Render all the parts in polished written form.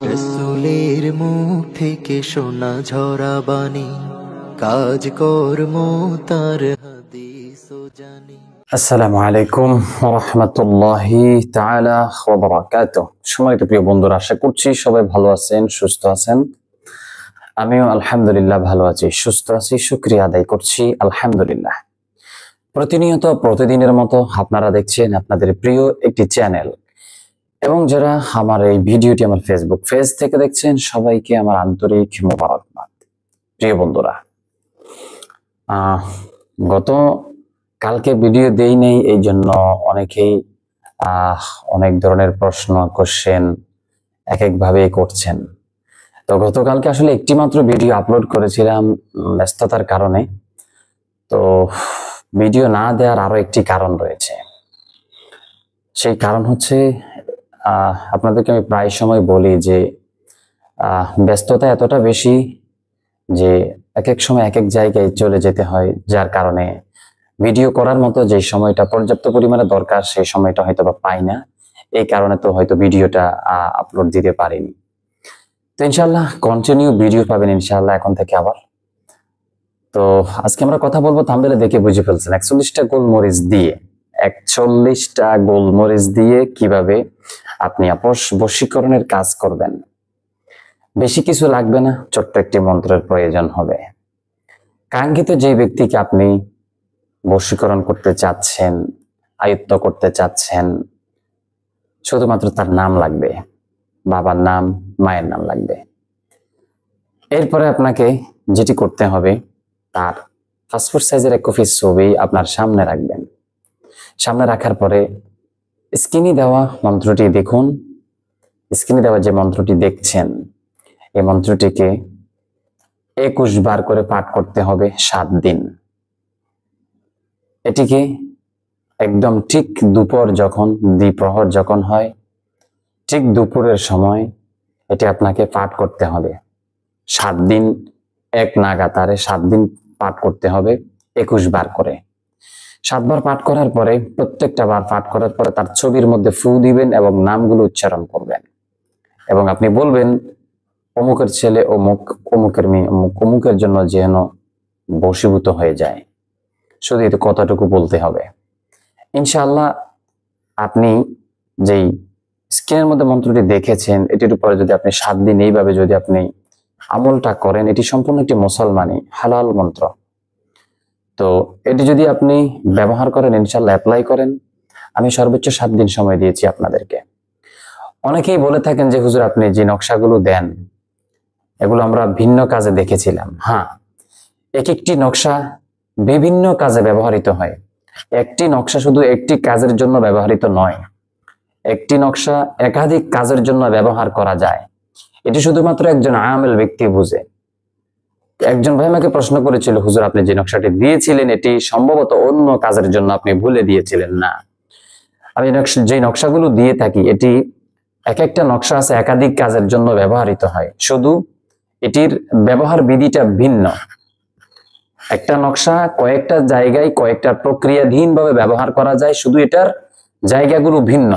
রসুলের মুখ থেকে শোনা ঝরা বাণী, কাজ কর্ম তার হাদিস ও জানি। আসসালামু আলাইকুম ওয়া রাহমাতুল্লাহি তাআলা ওয়া বারাকাতুহু। সম্মানিত প্রিয় বন্ধুরা, আশা করছি সবাই ভালো আছেন, সুস্থ আছেন। আমিও আলহামদুলিল্লাহ ভালো আছি, সুস্থ আছি, শুকরিয়া আদায় করছি আলহামদুলিল্লাহ। প্রতিনিয়ত প্রতিদিনের মতো আপনারা দেখছেন আপনাদের প্রিয় একটি চ্যানেল, এবং যারা আমার এই ভিডিওটি আমার ফেসবুক পেজ থেকে দেখছেন সবাইকে আমার আন্তরিক মোবারকবাদ। প্রিয় বন্ধুরা, গত কালকে ভিডিও দেই নেই, এই জন্য অনেকেই অনেক ধরনের প্রশ্ন কোশ্চেন এক একভাবে করছেন। তো গতকালকে আসলে একটি মাত্র ভিডিও আপলোড করেছিলাম ব্যস্ততার কারণে। তো ভিডিও না দেওয়ার আরো একটি কারণ রয়েছে। সেই কারণ হচ্ছে আপনাদেরকে আমি প্রায় সময় বলি যে ব্যস্ততা এতটা বেশি যে এক এক সময় এক এক জায়গায় চলে যেতে হয়, যার কারণে ভিডিও করার মতো যে সময়টা পর্যাপ্ত পরিমাণে দরকার সেই সময়টা হয়তো বা পাই না। এই কারণে তো হয়তো ভিডিওটা আপলোড দিতে পারিনি। তো ইনশাআল্লাহ কন্টিনিউ ভিডিও পাবেন ইনশাআল্লাহ এখন থেকে আবার। তো আজকে আমরা কথা বলবো, থাম্বনেলে দেখে বুঝে ফেলছেন, 41টা গোলমরিচ দিয়ে 41টা গোলমরিচ দিয়ে কিভাবে আপনি আপোষ বশীকরণের কাজ করবেন। বেশি কিছু লাগবে না, ছোট্ট একটি মন্ত্রের প্রয়োজন হবে। কাঙ্ক্ষিত যে ব্যক্তিকে আপনি বশীকরণ করতে চাচ্ছেন, আয়ত্ত করতে চাচ্ছেন, শুধুমাত্র তার নাম লাগবে, বাবার নাম, মায়ের নাম লাগবে। এরপরে আপনাকে যেটি করতে হবে, তার পাসপোর্ট সাইজের এক কপি ছবি আপনার সামনে রাখবেন। সামনে রাখার পরে স্ক্রিনে দেওয়া মন্ত্রটি দেখুন। স্ক্রিনে দেওয়া যে মন্ত্রটি দেখছেন, এই মন্ত্রটিকে 21 বার করে পাঠ করতে হবে 7 দিন। এটিকে একদম ঠিক দুপুর যখন দ্বিপ্রহর যখন হয়, ঠিক দুপুরের সময় এটি আপনাকে পাঠ করতে হবে 7 দিন, এক নাগাতারে 7 দিন পাঠ করতে হবে 21 বার করে। 7 বার পাঠ করার পরে প্রত্যেকটা বার পাঠ করার পরে তার ছবির মধ্যে ফু দিবেন এবং নামগুলো উচ্চারণ করবেন, এবং আপনি বলবেন অমুকের ছেলে অমুক, অমুকের মেয়ে অমুক, অমুকের জন্য যেন বশীভূত হয়ে যায়। শুধু এতে কতটুকু বলতে হবে। ইনশাআল্লাহ আপনি যেই স্ক্রিনের মধ্যে মন্ত্রটি দেখেছেন, এটির উপরে যদি আপনি 7 দিন এইভাবে যদি আপনি আমলটা করেন, এটি সম্পূর্ণ একটি মুসলমানি হালাল মন্ত্র। তো এটি যদি আপনি ব্যবহার করেন, ইনশাআল্লাহ অ্যাপ্লাই করেন, আমি সর্বোচ্চ 7 দিন সময় দিয়েছি আপনাদেরকে। অনেকেই বলে থাকেন যে হুজুর আপনি যে নকশাগুলো দেন এগুলো আমরা ভিন্ন কাজে দেখেছিলাম। হ্যাঁ, এক একটি নকশা বিভিন্ন কাজে ব্যবহৃত হয়। একটি নকশা শুধু একটি কাজের জন্য ব্যবহৃত নয়, একটি নকশা একাধিক কাজের জন্য ব্যবহার করা যায়। এটি শুধুমাত্র একজন আমেল ব্যক্তি বুঝে। একজন ভাই আমাকে প্রশ্ন করেছিল, হুজুর আপনি যে নকশাটি দিয়েছিলেন এটি সম্ভবত অন্য কাজের জন্য আপনি ভুলে দিয়েছিলেন। না, আমি যে নকশাগুলো দিয়ে থাকি এটি এক একটা নকশা আছে একাধিক কাজের জন্য ব্যবহৃত হয়, শুধু এটির ব্যবহার বিধিটা ভিন্ন। একটা নকশা কয়েকটা জায়গায় কয়েকটা প্রক্রিয়াধীন ভাবে ব্যবহার করা যায়, শুধু এটার জায়গাগুলো ভিন্ন।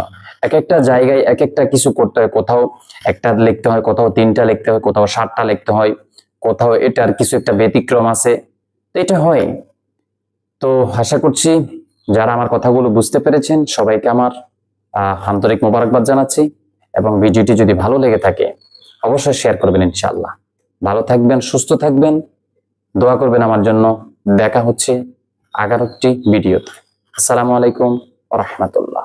এক একটা জায়গায় এক একটা কিছু করতে হয়, কোথাও একটা লিখতে হয়, কোথাও 3টা লিখতে হয়, কোথাও 7টা লিখতে হয়, কোথাও এটার কিছু একটা ব্যতিক্রম আছে। তো এটা হয়। তো আশা করছি যারা আমার কথাগুলো বুঝতে পেরেছেন সবাইকে আমার আন্তরিক মোবারকবাদ জানাচ্ছি, এবং ভিডিওটি যদি ভালো লেগে থাকে অবশ্যই শেয়ার করবেন। ইনশাআল্লাহ ভালো থাকবেন, সুস্থ থাকবেন, দোয়া করবেন আমার জন্য। দেখা হচ্ছে আগামী একটি ভিডিওতে। আসসালামু আলাইকুম ওয়া রাহমাতুল্লাহ।